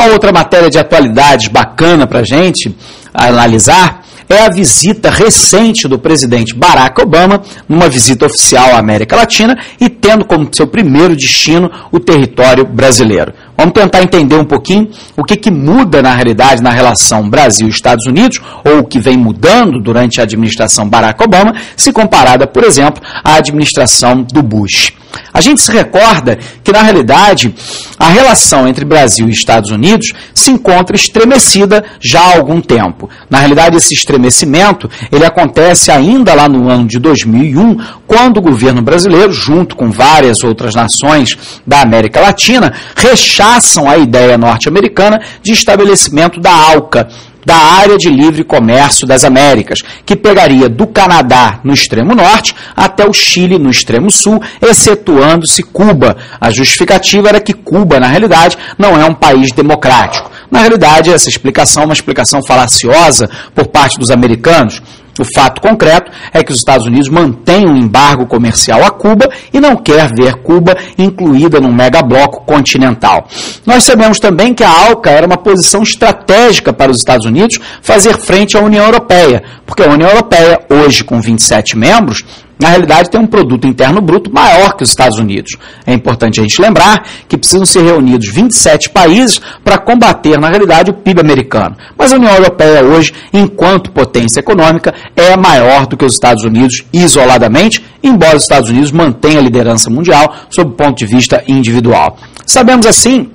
Uma outra matéria de atualidades bacana para a gente analisar é a visita recente do presidente Barack Obama, numa visita oficial à América Latina e tendo como seu primeiro destino o território brasileiro. Vamos tentar entender um pouquinho o que muda na realidade na relação Brasil-Estados Unidos, ou o que vem mudando durante a administração Barack Obama, se comparada, por exemplo, à administração do Bush. A gente se recorda que, na realidade, a relação entre Brasil e Estados Unidos se encontra estremecida já há algum tempo. Na realidade, esse estremecimento ele acontece ainda lá no ano de 2001, quando o governo brasileiro, junto com várias outras nações da América Latina, rechaçam a ideia norte-americana de estabelecimento da ALCA, da Área de Livre Comércio das Américas, que pegaria do Canadá no extremo norte até o Chile no extremo sul, excetuando-se Cuba. A justificativa era que Cuba, na realidade, não é um país democrático. Na realidade, essa explicação é uma explicação falaciosa por parte dos americanos. O fato concreto é que os Estados Unidos mantêm um embargo comercial a Cuba e não quer ver Cuba incluída num megabloco continental. Nós sabemos também que a ALCA era uma posição estratégica para os Estados Unidos fazer frente à União Europeia, porque a União Europeia, hoje com 27 membros, na realidade tem um produto interno bruto maior que os Estados Unidos. É importante a gente lembrar que precisam ser reunidos 27 países para combater, na realidade, o PIB americano. Mas a União Europeia hoje, enquanto potência econômica, é maior do que os Estados Unidos isoladamente, embora os Estados Unidos mantenham a liderança mundial sob o ponto de vista individual. Sabemos assim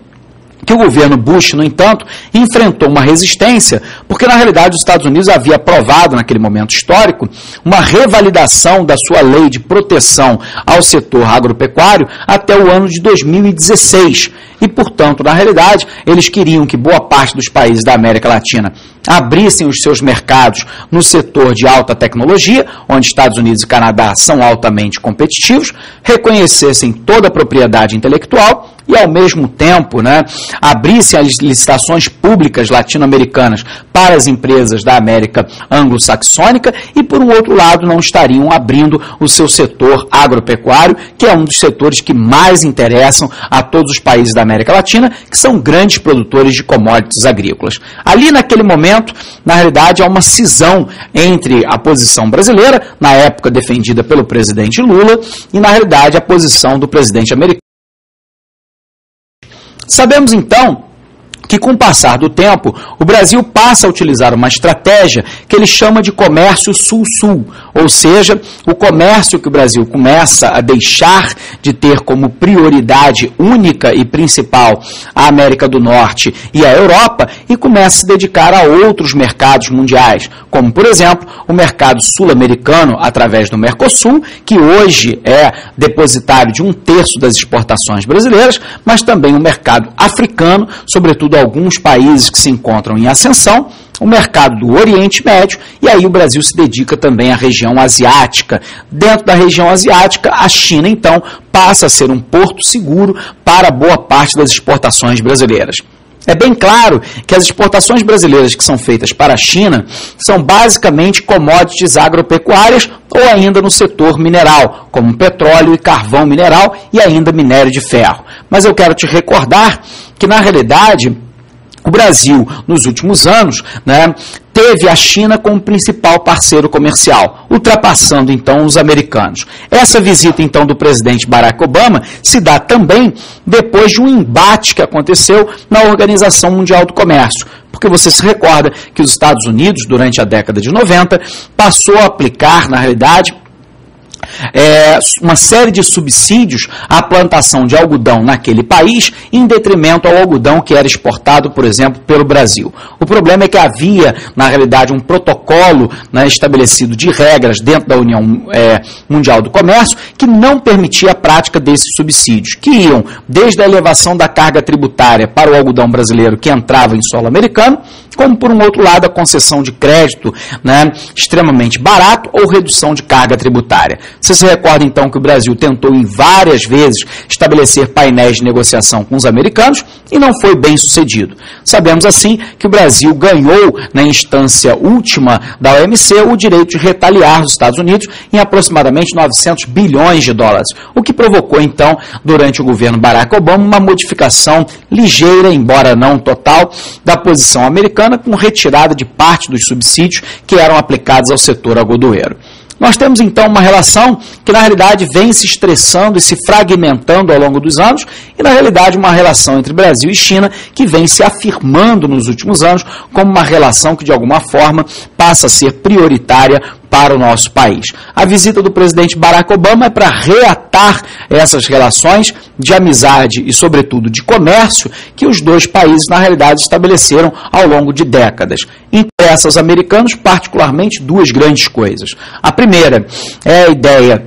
que o governo Bush, no entanto, enfrentou uma resistência, porque na realidade os Estados Unidos havia aprovado naquele momento histórico uma revalidação da sua lei de proteção ao setor agropecuário até o ano de 2016. E, portanto, na realidade, eles queriam que boa parte dos países da América Latina abrissem os seus mercados no setor de alta tecnologia, onde Estados Unidos e Canadá são altamente competitivos, reconhecessem toda a propriedade intelectual e, ao mesmo tempo, abrissem as licitações públicas latino-americanas para as empresas da América anglo-saxônica e, por um outro lado, não estariam abrindo o seu setor agropecuário, que é um dos setores que mais interessam a todos os países da América Latina, que são grandes produtores de commodities agrícolas. Ali, naquele momento, na realidade, há uma cisão entre a posição brasileira, na época defendida pelo presidente Lula, e, na realidade, a posição do presidente americano. Sabemos, então, que com o passar do tempo, o Brasil passa a utilizar uma estratégia que ele chama de comércio sul-sul, ou seja, o comércio que o Brasil começa a deixar de ter como prioridade única e principal a América do Norte e a Europa e começa a se dedicar a outros mercados mundiais, como, por exemplo, o mercado sul-americano através do Mercosul, que hoje é depositário de 1/3 das exportações brasileiras, mas também o mercado africano, sobretudo alguns países que se encontram em ascensão, o mercado do Oriente Médio, e aí o Brasil se dedica também à região asiática. Dentro da região asiática, a China, então, passa a ser um porto seguro para boa parte das exportações brasileiras. É bem claro que as exportações brasileiras que são feitas para a China são basicamente commodities agropecuárias ou ainda no setor mineral, como petróleo e carvão mineral e ainda minério de ferro. Mas eu quero te recordar que, na realidade, o Brasil, nos últimos anos, teve a China como principal parceiro comercial, ultrapassando, então, os americanos. Essa visita, então, do presidente Barack Obama se dá também depois de um embate que aconteceu na Organização Mundial do Comércio, porque você se recorda que os Estados Unidos, durante a década de 90, passou a aplicar, na realidade, uma série de subsídios à plantação de algodão naquele país, em detrimento ao algodão que era exportado, por exemplo, pelo Brasil. O problema é que havia, na realidade, um protocolo estabelecido de regras dentro da União Mundial do Comércio que não permitia a prática desses subsídios, que iam desde a elevação da carga tributária para o algodão brasileiro que entrava em solo americano, como, por um outro lado, a concessão de crédito, né, extremamente barato ou redução de carga tributária. Você se recorda, então, que o Brasil tentou em várias vezes estabelecer painéis de negociação com os americanos e não foi bem sucedido. Sabemos, assim, que o Brasil ganhou, na instância última da OMC, o direito de retaliar os Estados Unidos em aproximadamente 900 bilhões de dólares, o que provocou, então, durante o governo Barack Obama, uma modificação ligeira, embora não total, da posição americana, com retirada de parte dos subsídios que eram aplicados ao setor algodoeiro. Nós temos, então, uma relação que, na realidade, vem se estressando e se fragmentando ao longo dos anos e, na realidade, uma relação entre Brasil e China que vem se afirmando nos últimos anos como uma relação que, de alguma forma, passa a ser prioritária para o nosso país. A visita do presidente Barack Obama é para reatar essas relações de amizade e, sobretudo, de comércio que os dois países, na realidade, estabeleceram ao longo de décadas. Interessa aos americanos, particularmente, duas grandes coisas. A primeira é a ideia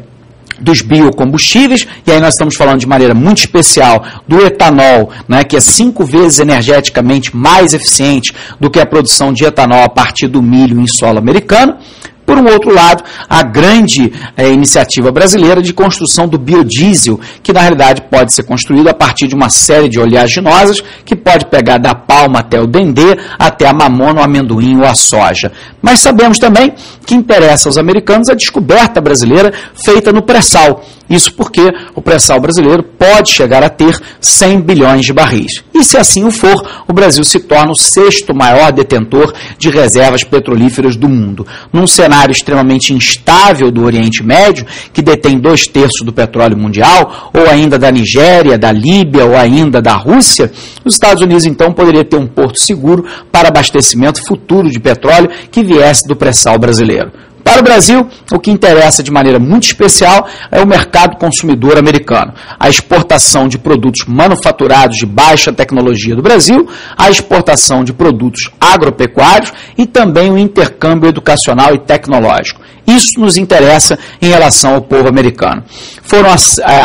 dos biocombustíveis, e aí nós estamos falando de maneira muito especial do etanol, né, que é 5 vezes energeticamente mais eficiente do que a produção de etanol a partir do milho em solo americano. Por um outro lado, a grande iniciativa brasileira de construção do biodiesel, que na realidade pode ser construído a partir de uma série de oleaginosas, que pode pegar da palma até o dendê, até a mamona, o amendoim ou a soja. Mas sabemos também que interessa aos americanos a descoberta brasileira feita no pré-sal. Isso porque o pré-sal brasileiro pode chegar a ter 100 bilhões de barris. E se assim o for, o Brasil se torna o 6º maior detentor de reservas petrolíferas do mundo. Num cenário extremamente instável do Oriente Médio, que detém 2/3 do petróleo mundial, ou ainda da Nigéria, da Líbia, ou ainda da Rússia, os Estados Unidos então poderia ter um porto seguro para abastecimento futuro de petróleo que viesse do pré-sal brasileiro. Para o Brasil, o que interessa de maneira muito especial é o mercado consumidor americano. A exportação de produtos manufaturados de baixa tecnologia do Brasil, a exportação de produtos agropecuários e também o intercâmbio educacional e tecnológico. Isso nos interessa em relação ao povo americano. Foram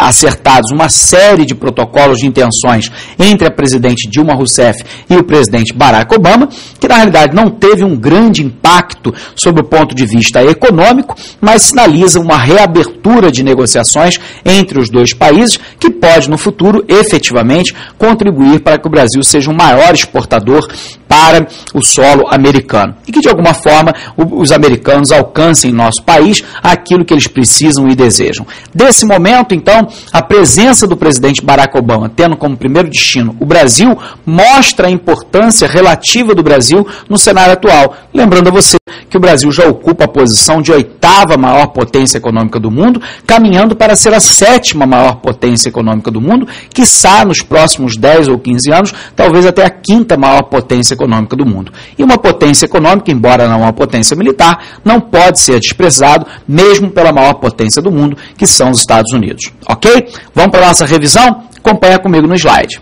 acertados uma série de protocolos de intenções entre a presidente Dilma Rousseff e o presidente Barack Obama, que na realidade não teve um grande impacto sob o ponto de vista econômico, mas sinaliza uma reabertura de negociações entre os dois países, que pode no futuro efetivamente contribuir para que o Brasil seja um maior exportador para o solo americano e que de alguma forma os americanos alcancem em nosso país aquilo que eles precisam e desejam. Desse momento, então, a presença do presidente Barack Obama, tendo como primeiro destino o Brasil, mostra a importância relativa do Brasil no cenário atual. Lembrando a você que o Brasil já ocupa a posição de 8ª maior potência econômica do mundo, caminhando para ser a 7ª maior potência econômica do mundo, quiçá nos próximos 10 ou 15 anos, talvez até a 5ª maior potência econômica do mundo. E uma potência econômica, embora não uma potência militar, não pode ser desprezado, mesmo pela maior potência do mundo, que são os Estados Unidos. Ok? Vamos para a nossa revisão? Acompanha comigo no slide.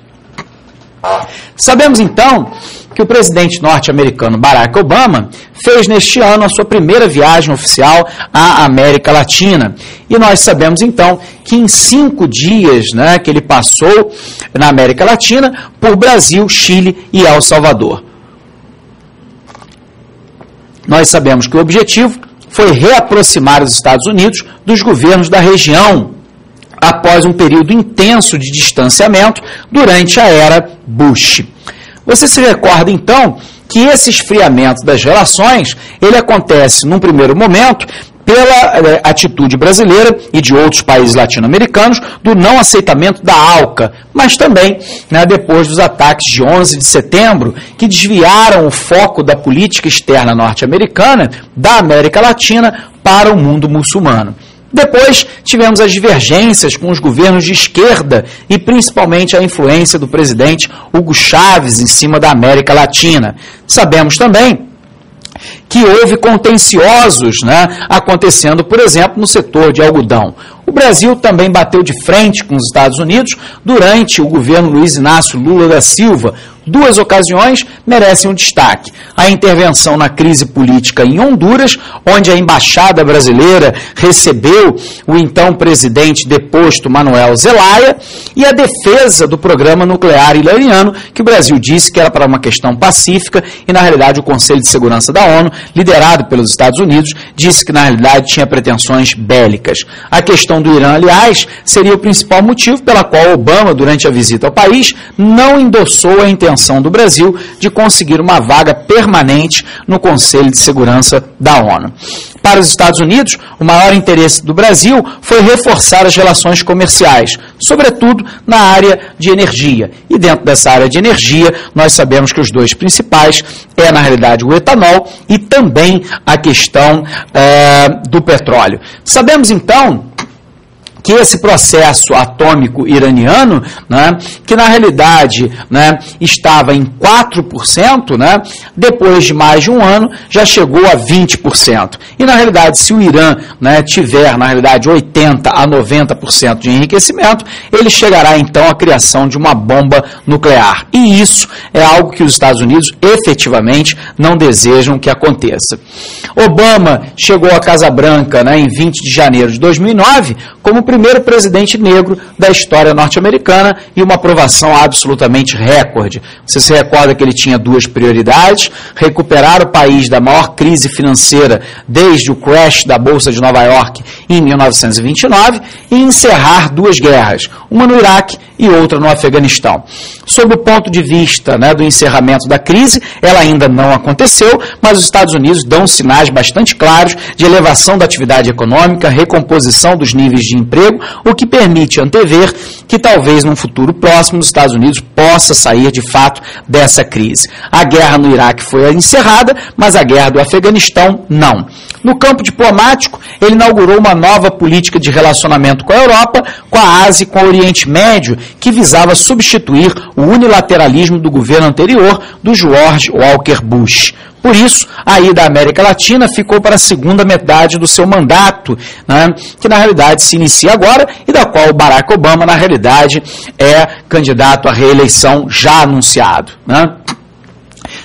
Sabemos, então, que o presidente norte-americano Barack Obama fez neste ano a sua primeira viagem oficial à América Latina. E nós sabemos, então, que em 5 dias, né, que ele passou na América Latina por Brasil, Chile e El Salvador. Nós sabemos que o objetivo foi reaproximar os Estados Unidos dos governos da região, após um período intenso de distanciamento durante a era Bush. Você se recorda, então, que esse esfriamento das relações, ele acontece, num primeiro momento, pela atitude brasileira e de outros países latino-americanos do não aceitamento da ALCA, mas também, né, depois dos ataques de 11 de setembro, que desviaram o foco da política externa norte-americana da América Latina para o mundo muçulmano. Depois, tivemos as divergências com os governos de esquerda e principalmente a influência do presidente Hugo Chávez em cima da América Latina. Sabemos também que houve contenciosos, né, acontecendo, por exemplo, no setor de algodão. O Brasil também bateu de frente com os Estados Unidos durante o governo Luiz Inácio Lula da Silva. Duas ocasiões merecem um destaque. A intervenção na crise política em Honduras, onde a embaixada brasileira recebeu o então presidente deposto Manuel Zelaya, e a defesa do programa nuclear iraniano, que o Brasil disse que era para uma questão pacífica, e na realidade o Conselho de Segurança da ONU, liderado pelos Estados Unidos, disse que na realidade tinha pretensões bélicas. A questão do Irã, aliás, seria o principal motivo pela qual Obama, durante a visita ao país, não endossou a intenção do Brasil de conseguir uma vaga permanente no Conselho de Segurança da ONU. Para os Estados Unidos, o maior interesse do Brasil foi reforçar as relações comerciais, sobretudo na área de energia. E dentro dessa área de energia, nós sabemos que os dois principais é, na realidade, o etanol e também a questão do petróleo. Sabemos, então, que esse processo atômico iraniano, né, que na realidade, né, estava em 4%, né, depois de mais de um ano já chegou a 20%. E na realidade, se o Irã, né, tiver na realidade 80% a 90% de enriquecimento, ele chegará então à criação de uma bomba nuclear. E isso é algo que os Estados Unidos efetivamente não desejam que aconteça. Obama chegou à Casa Branca, né, em 20 de janeiro de 2009 como o primeiro presidente negro da história norte-americana e uma aprovação absolutamente recorde. Você se recorda que ele tinha duas prioridades: recuperar o país da maior crise financeira desde o crash da Bolsa de Nova York em 1929 e encerrar duas guerras, uma no Iraque e outra no Afeganistão. Sob o ponto de vista, né, do encerramento da crise, ela ainda não aconteceu, mas os Estados Unidos dão sinais bastante claros de elevação da atividade econômica, recomposição dos níveis de emprego, o que permite antever que talvez num futuro próximo os Estados Unidos possa sair de fato dessa crise. A guerra no Iraque foi encerrada, mas a guerra do Afeganistão não. No campo diplomático, ele inaugurou uma nova política de relacionamento com a Europa, com a Ásia e com o Oriente Médio, que visava substituir o unilateralismo do governo anterior do George Walker Bush. Por isso, a ida à América Latina ficou para a segunda metade do seu mandato, né, que na realidade se inicia agora e da qual Barack Obama, na realidade, é candidato à reeleição já anunciado, né?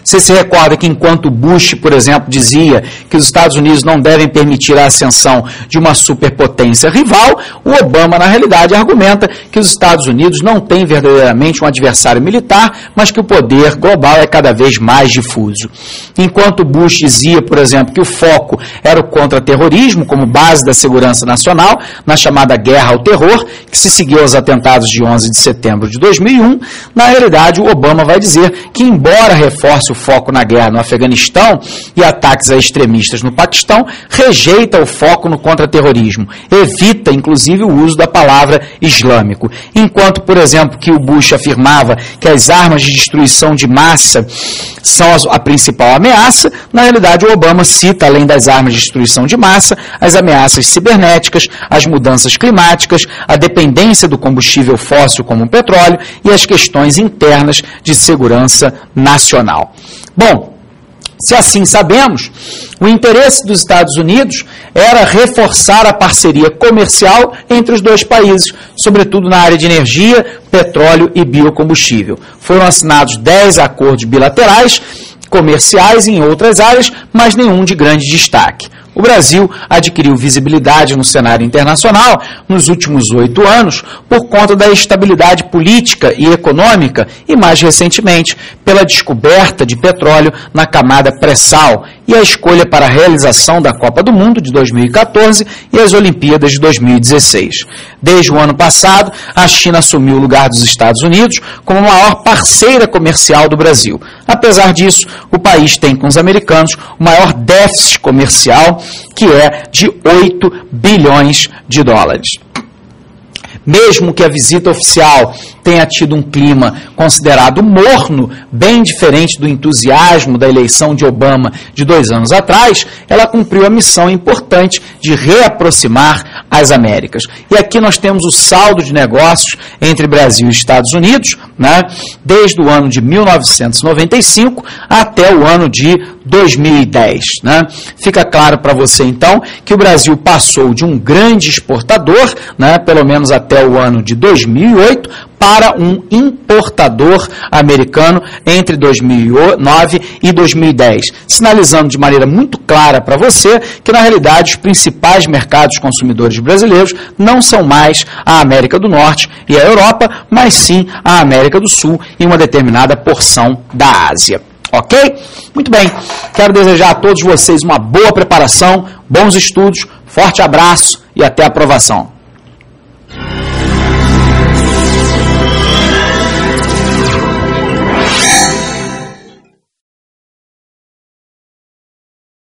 Você se recorda que enquanto Bush, por exemplo, dizia que os Estados Unidos não devem permitir a ascensão de uma superpotência rival, o Obama, na realidade, argumenta que os Estados Unidos não têm verdadeiramente um adversário militar, mas que o poder global é cada vez mais difuso. Enquanto Bush dizia, por exemplo, que o foco era o contra-terrorismo como base da segurança nacional, na chamada guerra ao terror, que se seguiu aos atentados de 11 de setembro de 2001, na realidade, o Obama vai dizer que, embora reforce o foco na guerra no Afeganistão e ataques a extremistas no Paquistão, rejeita o foco no contra-terrorismo, evita inclusive o uso da palavra islâmico. Enquanto, por exemplo, que o Bush afirmava que as armas de destruição de massa são a principal ameaça, na realidade o Obama cita, além das armas de destruição de massa, as ameaças cibernéticas, as mudanças climáticas, a dependência do combustível fóssil como o petróleo e as questões internas de segurança nacional. Bom, se assim sabemos, o interesse dos Estados Unidos era reforçar a parceria comercial entre os dois países, sobretudo na área de energia, petróleo e biocombustível. Foram assinados 10 acordos bilaterais comerciais em outras áreas, mas nenhum de grande destaque. O Brasil adquiriu visibilidade no cenário internacional nos últimos 8 anos por conta da estabilidade política e econômica e, mais recentemente, pela descoberta de petróleo na camada pré-sal e a escolha para a realização da Copa do Mundo de 2014 e as Olimpíadas de 2016. Desde o ano passado, a China assumiu o lugar dos Estados Unidos como a maior parceira comercial do Brasil. Apesar disso, o país tem com os americanos o maior déficit comercial, que é de 8 bilhões de dólares. Mesmo que a visita oficial tenha tido um clima considerado morno, bem diferente do entusiasmo da eleição de Obama de 2 anos atrás, ela cumpriu a missão importante de reaproximar as Américas. E aqui nós temos o saldo de negócios entre Brasil e Estados Unidos, né, desde o ano de 1995 até o ano de 2010. Né? Fica claro para você, então, que o Brasil passou de um grande exportador, né, pelo menos até o ano de 2008, para um importador americano entre 2009 e 2010, sinalizando de maneira muito clara para você que, na realidade, os principais mercados consumidores brasileiros não são mais a América do Norte e a Europa, mas sim a América do Sul e uma determinada porção da Ásia. Ok? Muito bem. Quero desejar a todos vocês uma boa preparação, bons estudos, forte abraço e até a aprovação.